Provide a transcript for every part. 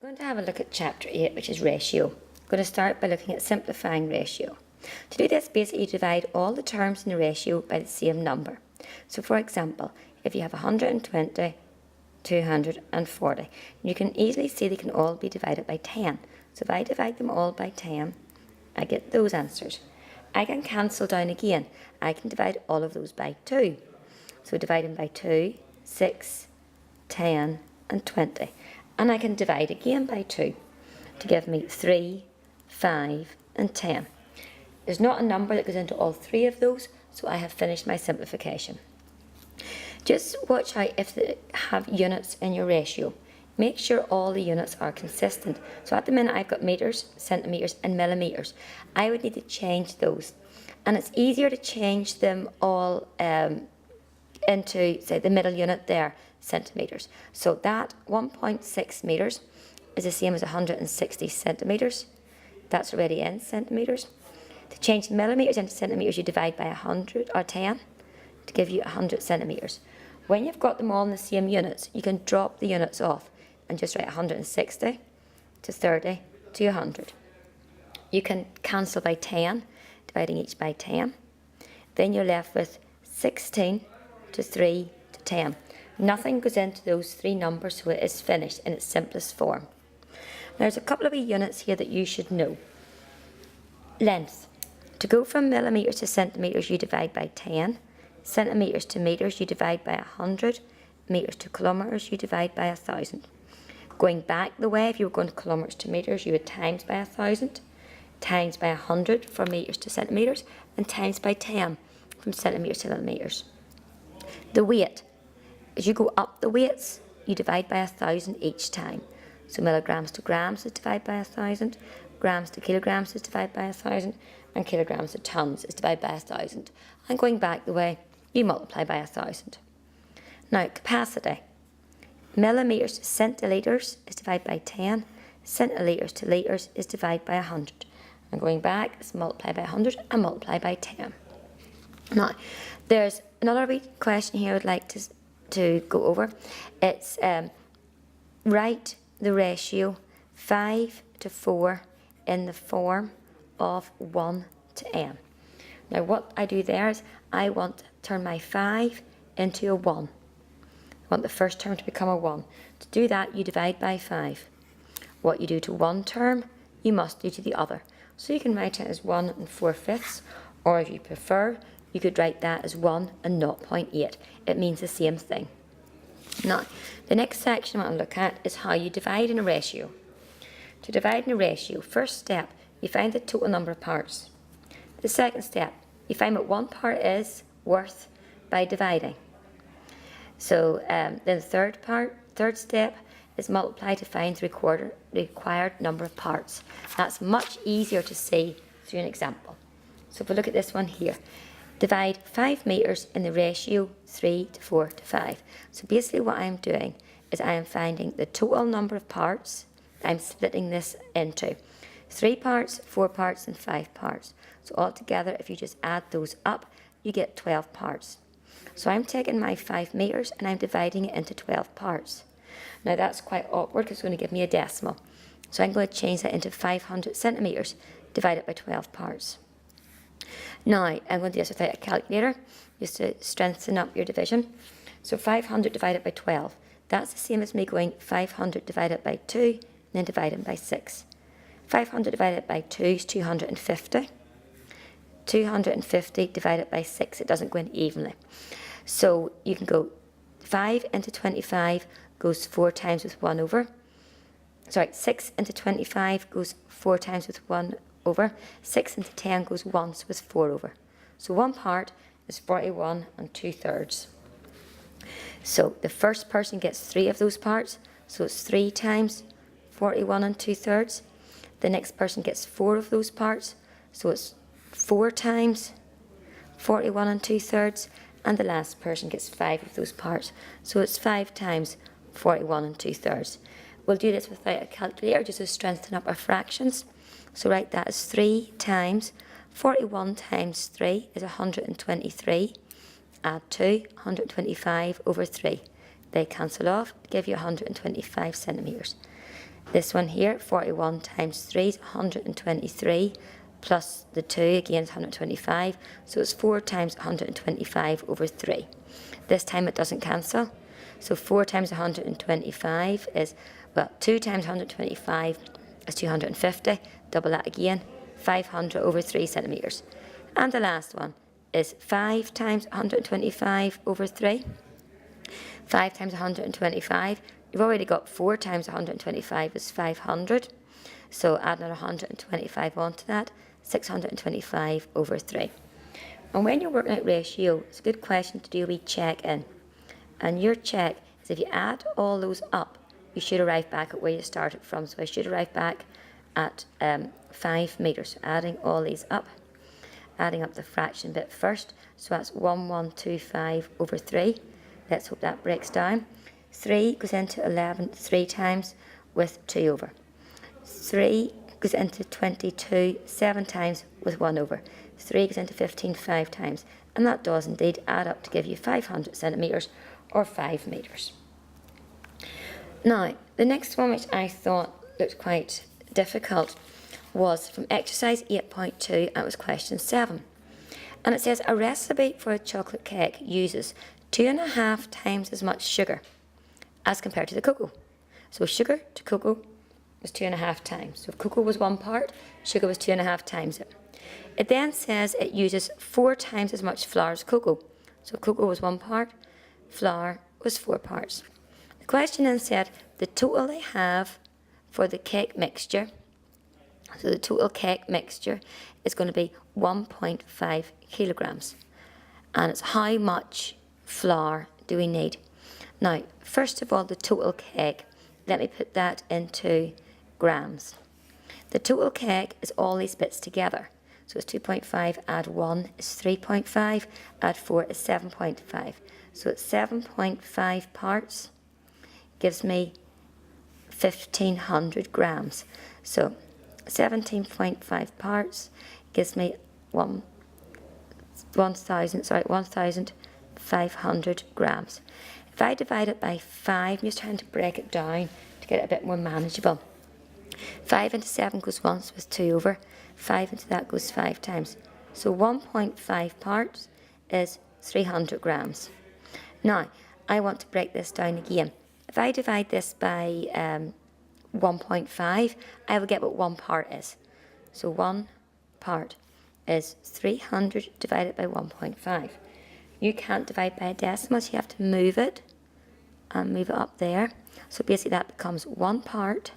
We're going to have a look at chapter 8, which is ratio. I'm going to start by looking at simplifying ratio. To do this, basically you divide all the terms in the ratio by the same number. So for example, if you have 120, 240, you can easily see they can all be divided by 10. So if I divide them all by 10, I get those answers. I can cancel down again. I can divide all of those by 2. So divide them by 2, 6, 10 and 20. And I can divide again by 2 to give me 3, 5 and 10. There's not a number that goes into all three of those, so I have finished my simplification. Just watch out if they have units in your ratio. Make sure all the units are consistent. So at the minute I've got meters, centimetres and millimetres. I would need to change those. And it's easier to change them all into, say, the middle unit there, centimetres. So that 1.6 metres is the same as 160 centimetres. That's already in centimetres. To change millimetres into centimetres, you divide by 100 or 10 to give you 100 centimetres. When you've got them all in the same units, you can drop the units off and just write 160 to 30 to 100. You can cancel by 10, dividing each by 10. Then you're left with 16 to 3 to 10. Nothing goes into those three numbers, so it is finished in its simplest form. Now, there's a couple of wee units here that you should know. Length. To go from millimetres to centimetres, you divide by 10. Centimetres to metres, you divide by 100. Metres to kilometres, you divide by 1,000. Going back the way, if you were going to kilometres to metres, you would times by 1,000, times by 100 from metres to centimetres, and times by 10 from centimetres to millimetres. The weight. As you go up the weights, you divide by 1,000 each time. So milligrams to grams is divided by 1,000, grams to kilograms is divided by 1,000, and kilograms to tons is divided by 1,000. And going back the way, you multiply by 1,000. Now, capacity. Millimetres to centilitres is divided by 10, centilitres to litres is divided by 100. And going back, it's multiply by 100 and multiply by 10. Now, there's another wee question here I'd like to go over. It's write the ratio 5 to 4 in the form of 1 to n. Now what I do there is I want to turn my 5 into a 1. I want the first term to become a 1. To do that, you divide by 5. What you do to one term, you must do to the other. So you can write it as 1 4/5, or if you prefer, you could write that as 1 and 0.8. It means the same thing. Now, the next section I want to look at is how you divide in a ratio. To divide in a ratio, first step, you find the total number of parts. The second step, you find what one part is worth by dividing. So then the third step is multiply to find the required number of parts. That's much easier to see through an example. So if we look at this one here, divide 5 metres in the ratio 3 to 4 to 5. So basically what I'm doing is I am finding the total number of parts. I'm splitting this into 3 parts, 4 parts and 5 parts. So altogether, if you just add those up, you get 12 parts. So I'm taking my 5 metres and I'm dividing it into 12 parts. Now that's quite awkward because it's going to give me a decimal. So I'm going to change that into 500 centimetres, divided by 12 parts. Now I'm going to do this without a calculator, just to strengthen up your division. So 500 divided by 12. That's the same as me going 500 divided by 2 and then dividing by 6. 500 divided by 2 is 250. 250 divided by 6, it doesn't go in evenly. So you can go 5 into 25 goes 4 times with 1 over. Sorry, 6 into 25 goes 4 times with 1 over. 6 into 10 goes once with 4 over. So one part is 41 2/3. So the first person gets 3 of those parts, so it's 3 times 41 2/3. The next person gets 4 of those parts, so it's 4 times 41 2/3. And the last person gets 5 of those parts, so it's 5 times 41 2/3. We'll do this without a calculator just to strengthen up our fractions. So write that as 3 times 41 times 3 is 123. Add 2, 125 over 3. They cancel off to give you 125 centimetres. This one here, 41 times 3 is 123, plus the 2 again is 125, so it's 4 times 125 over 3. This time it doesn't cancel, so 4 times 125 is, well, 2 times 125 is 250, double that again, 500 over 3 centimetres. And the last one is 5 times 125 over 3. 5 times 125, you've already got 4 times 125 is 500, so add another 125 onto that, 625 over 3. And when you're working out ratio, it's a good question to do a wee check in. And your check is if you add all those up, you should arrive back at where you started from. So I should arrive back at 5 metres. So adding all these up, adding up the fraction bit first. So that's 1125 over 3. Let's hope that breaks down. 3 goes into 11 3 times with 2 over. 3 goes into 22 7 times with 1 over. 3 goes into 15 5 times. And that does indeed add up to give you 500 centimetres or 5 metres. Now, the next one which I thought looked quite difficult was from exercise 8.2, and it was question 7. And it says a recipe for a chocolate cake uses 2.5 times as much sugar as compared to the cocoa. So sugar to cocoa was 2.5 times. So if cocoa was 1 part, sugar was 2.5 times it. It then says it uses 4 times as much flour as cocoa. So if cocoa was 1 part, flour was 4 parts. The question then said the total they have for the cake mixture, so the total cake mixture is going to be 1.5 kilograms. And it's how much flour do we need? Now, first of all, the total cake, let me put that into grams. The total cake is all these bits together. So it's 2.5, add 1 is 3.5, add 4 is 7.5. So it's 7.5 parts, gives me 1,500 grams. So 17.5 parts gives me 1,500 grams. If I divide it by 5, I'm just trying to break it down to get it a bit more manageable. 5 into 7 goes once with 2 over. 5 into that goes 5 times. So 1.5 parts is 300 grams. Now, I want to break this down again. If I divide this by 1.5, I will get what 1 part is. So 1 part is 300 divided by 1.5. You can't divide by a decimal, so you have to move it and move it up there. So basically that becomes 1 part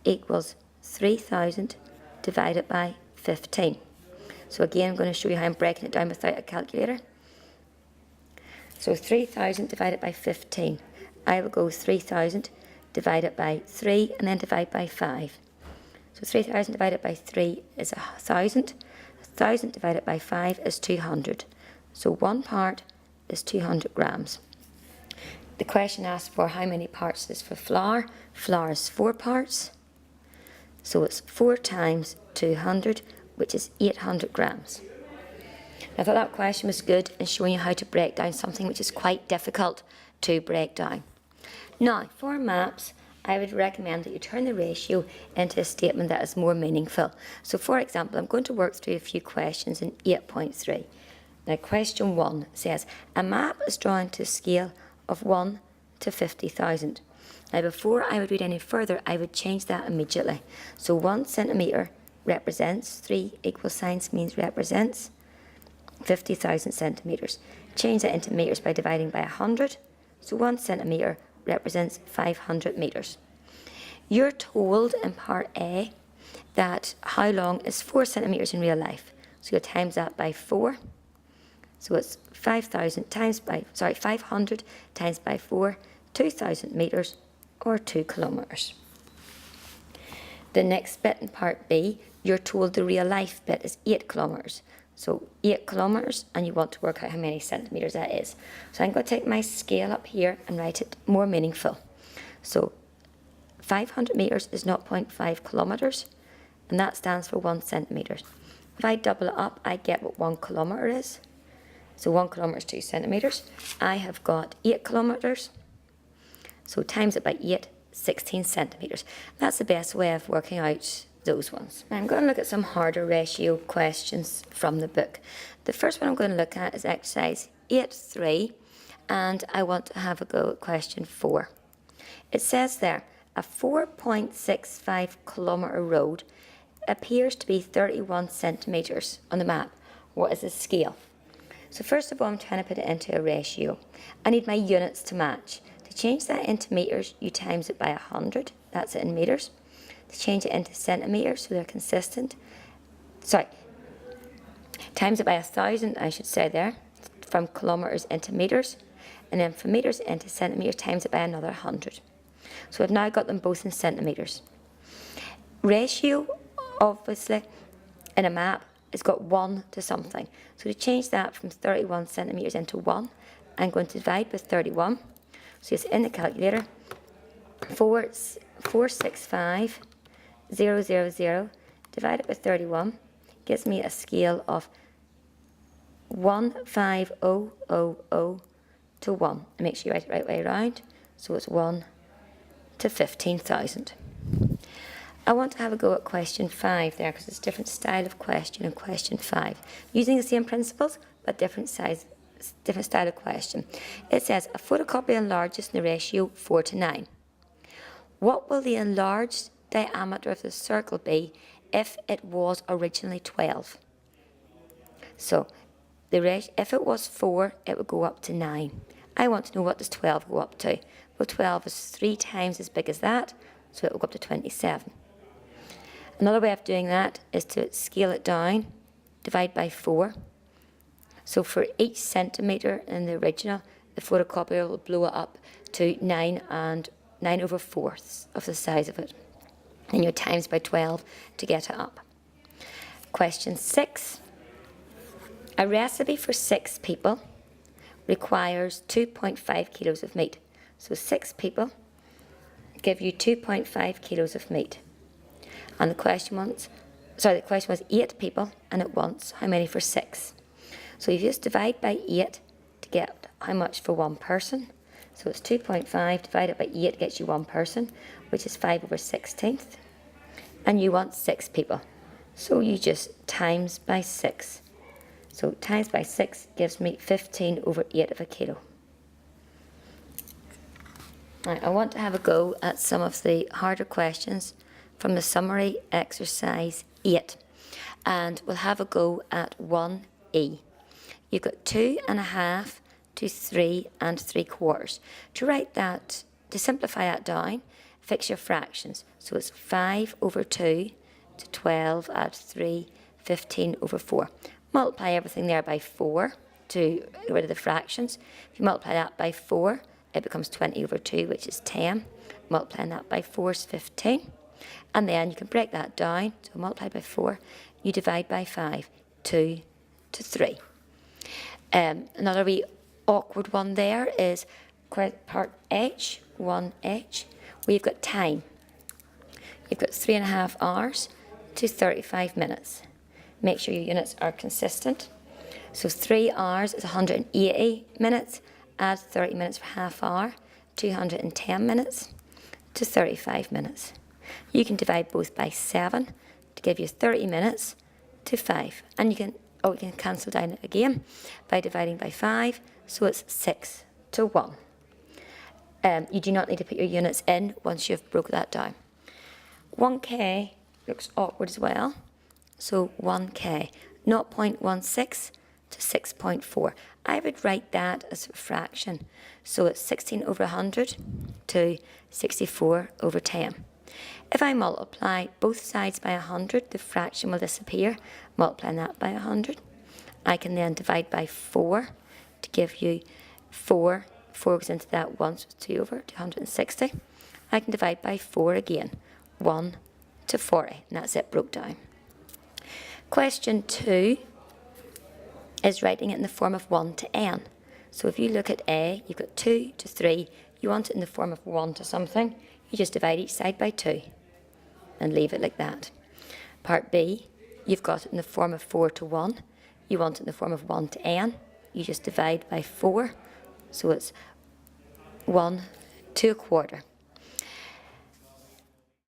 equals 3,000 divided by 15. So again, I'm going to show you how I'm breaking it down without a calculator. So 3,000 divided by 15. I will go 3,000 divided by 3 and then divide by 5. So 3,000 divided by 3 is 1,000. 1,000 divided by 5 is 200. So 1 part is 200 grams. The question asks for how many parts is for flour. Flour is 4 parts. So it's 4 times 200, which is 800 grams. I thought that question was good in showing you how to break down something which is quite difficult to break down. Now, for maps, I would recommend that you turn the ratio into a statement that is more meaningful. So, for example, I'm going to work through a few questions in 8.3. Now, question 1 says, a map is drawn to a scale of 1 to 50,000. Now, before I would read any further, I would change that immediately. So 1 centimetre represents, 3 equal signs means represents 50,000 centimetres. Change that into metres by dividing by 100. So 1 centimetre represents 500 metres. You're told in part A that how long is 4 centimetres in real life. So you'll times that by 4. So it's 500 times by 4, 2,000 metres or 2 kilometres. The next bit in part B, you're told the real life bit is 8 kilometres. So 8 kilometres, and you want to work out how many centimetres that is. So I'm going to take my scale up here and write it more meaningful. So 500 metres is 0.5 kilometres, and that stands for 1 centimetre. If I double it up, I get what 1 kilometre is. So 1 kilometre is 2 centimetres. I have got 8 kilometres. So times it by 8, 16 centimetres. That's the best way of working out those ones. Now I'm going to look at some harder ratio questions from the book. The first one I'm going to look at is exercise 8.3, and I want to have a go at question 4. It says there, a 4.65 kilometre road appears to be 31 centimetres on the map. What is the scale? So first of all, I'm trying to put it into a ratio. I need my units to match. To change that into metres, you times it by 100. That's it in metres. To change it into centimetres, so they're consistent. Sorry, times it by 1,000, I should say there, from kilometres into metres. And then from metres into centimetres, times it by another 100. So I've now got them both in centimetres. Ratio, obviously, in a map, it's got 1 to something. So to change that from 31 centimetres into 1, I'm going to divide by 31. So it's in the calculator. 465,000 divided by 31 gives me a scale of 15000 to 1. And make sure you write it the right way around. So it's 1 to 15,000. I want to have a go at question 5 there, because it's a different style of question in question 5. Using the same principles, but different style of question. It says, a photocopy enlarges in the ratio 4 to 9. What will the enlarged diameter of the circle be if it was originally 12? So, if it was 4, it would go up to 9. I want to know, what does 12 go up to? Well, 12 is 3 times as big as that, so it will go up to 27. Another way of doing that is to scale it down, divide by 4. So for each centimetre in the original, the photocopier will blow it up to 9 and 9/4 of the size of it. And you times by 12 to get it up. Question 6. A recipe for 6 people requires 2.5 kilos of meat. So 6 people give you 2.5 kilos of meat. And the question was 8 people, and it wants how many for 6. So you just divide by 8 to get how much for one person. So it's 2.5 divided by 8 gets you one person, which is 5/16. And you want 6 people. So you just times by 6. So times by 6 gives me 15/8 of a kilo. Now, I want to have a go at some of the harder questions from the summary exercise 8. And we'll have a go at 1E. You've got 2.5 to 3 3/4. To write that, to simplify that down, fix your fractions. So it's 5/2 to 12 add 3, 15/4. Multiply everything there by 4 to get rid of the fractions. If you multiply that by 4, it becomes 20/2, which is 10. Multiplying that by 4 is 15. And then you can break that down. So multiply by 4, you divide by 5, 2 to 3. Another wee awkward one there is part H, 1H. We've got time. You've got 3.5 hours to 35 minutes. Make sure your units are consistent. So 3 hours is 180 minutes. Add 30 minutes for half hour, 210 minutes to 35 minutes. You can divide both by 7 to give you 30 minutes to 5. And you can cancel down it again by dividing by 5, so it's 6 to 1. You do not need to put your units in once you've broke that down. 1K looks awkward as well. So 1K, 0.16 to 6.4. I would write that as a fraction. So it's 16/100 to 64/10. If I multiply both sides by 100, the fraction will disappear. Multiplying that by 100. I can then divide by 4 to give you 4. 4 goes into that once, it's 2/260. I can divide by 4 again, 1 to 40, and that's it broke down. Question 2 is writing it in the form of 1 to n. So if you look at A, you've got 2 to 3, you want it in the form of 1 to something, you just divide each side by 2 and leave it like that. Part B, you've got it in the form of 4 to 1, you want it in the form of 1 to n, you just divide by 4, so it's 1 to 1/4.